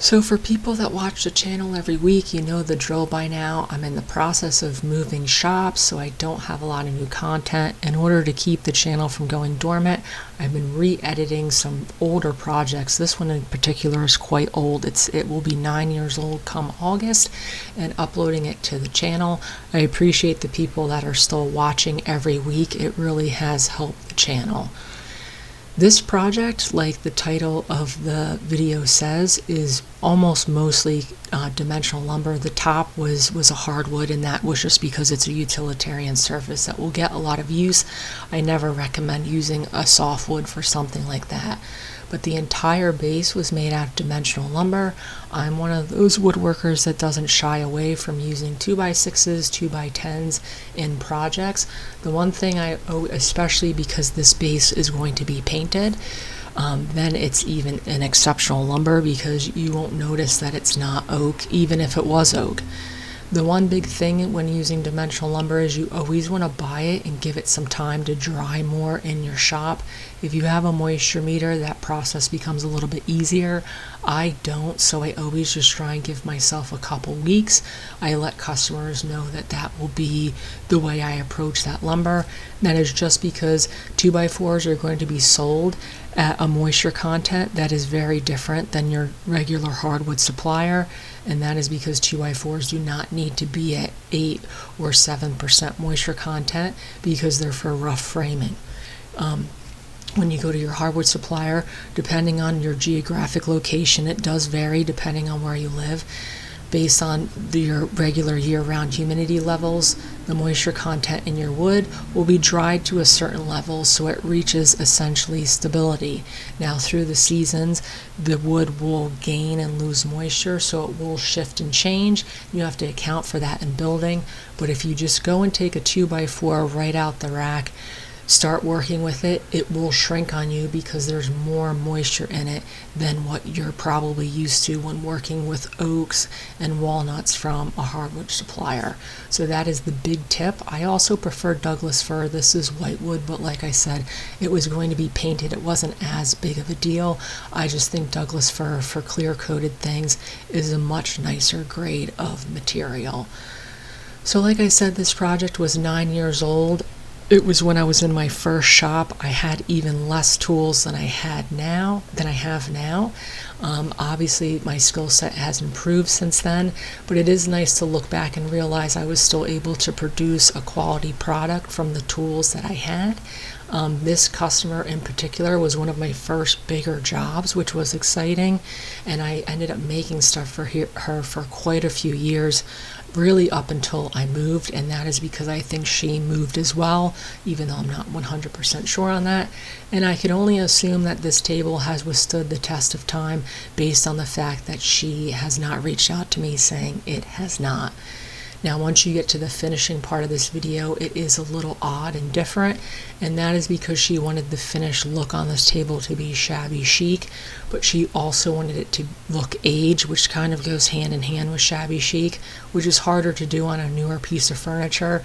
So for people that watch the channel every week, you know the drill by now. I'm in the process of moving shops, so I don't have a lot of new content. In order to keep the channel from going dormant, I've been re-editing some older projects. This one in particular is quite old. It will be 9 years old come August, and uploading it to the channel. I appreciate the people that are still watching every week. It really has helped the channel. This project, like the title of the video says, is almost mostly dimensional lumber. The top was a hardwood, and that was just because it's a utilitarian surface that will get a lot of use. I never recommend using a softwood for something like that. But the entire base was made out of dimensional lumber. I'm one of those woodworkers that doesn't shy away from using 2x6s, 2x10s in projects. The one thing especially because this base is going to be painted, then it's even an exceptional lumber because you won't notice that it's not oak, even if it was oak. The one big thing when using dimensional lumber is you always want to buy it and give it some time to dry more in your shop. If you have a moisture meter, that process becomes a little bit easier. I don't, so I always just try and give myself a couple weeks. I let customers know that that will be the way I approach that lumber. That is just because 2x4s are going to be sold at a moisture content that is very different than your regular hardwood supplier, and that is because 2x4s do not need to be at 8 or 7% moisture content because they're for rough framing. When you go to your hardwood supplier, depending on your geographic location, it does vary depending on where you live. Based on your regular year-round humidity levels, the moisture content in your wood will be dried to a certain level so it reaches essentially stability. Now through the seasons, the wood will gain and lose moisture, so it will shift and change. You have to account for that in building, but if you just go and take a 2x4 right out the rack, start working with it, it will shrink on you because there's more moisture in it than what you're probably used to when working with oaks and walnuts from a hardwood supplier. So that is the big tip. I also prefer Douglas fir. This is whitewood, but like I said, it was going to be painted. It wasn't as big of a deal. I just think Douglas fir for clear coated things is a much nicer grade of material. So like I said, this project was 9 years old. It was when I was in my first shop. I had even less tools than I have now. Obviously, my skill set has improved since then, but it is nice to look back and realize I was still able to produce a quality product from the tools that I had. This customer in particular was one of my first bigger jobs, which was exciting, and I ended up making stuff for her for quite a few years, really up until I moved, and that is because I think she moved as well, even though I'm not 100% sure on that. And I can only assume that this table has withstood the test of time based on the fact that she has not reached out to me saying it has not. Now, once you get to the finishing part of this video, it is a little odd and different, and that is because she wanted the finished look on this table to be shabby chic, but she also wanted it to look aged, which kind of goes hand in hand with shabby chic, which is harder to do on a newer piece of furniture.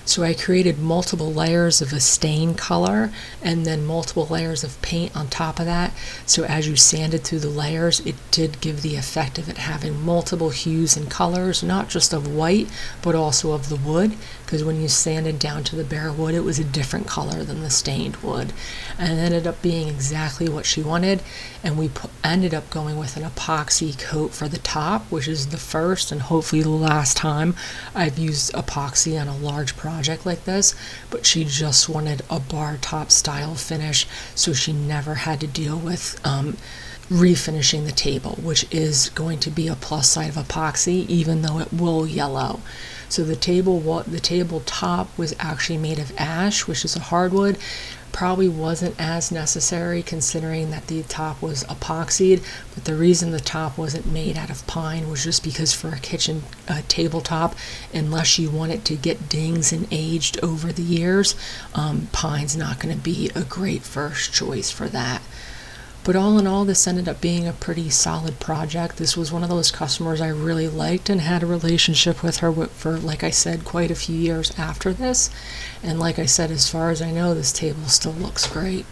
So I created multiple layers of a stain color and then multiple layers of paint on top of that. So as you sanded through the layers, it did give the effect of it having multiple hues and colors, not just of white, but also of the wood. Because when you sanded down to the bare wood, it was a different color than the stained wood. And it ended up being exactly what she wanted. And we ended up going with an epoxy coat for the top, which is the first and hopefully the last time I've used epoxy on a large project like this, but she just wanted a bar top style finish, so she never had to deal with refinishing the table, which is going to be a plus side of epoxy, even though it will yellow. So the tabletop was actually made of ash, which is a hardwood. Probably wasn't as necessary considering that the top was epoxied, but the reason the top wasn't made out of pine was just because for a kitchen tabletop, unless you want it to get dings and aged over the years, pine's not going to be a great first choice for that. But all in all, this ended up being a pretty solid project. This was one of those customers I really liked and had a relationship with her for, like I said, quite a few years after this. And like I said, as far as I know, this table still looks great.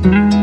Thank you.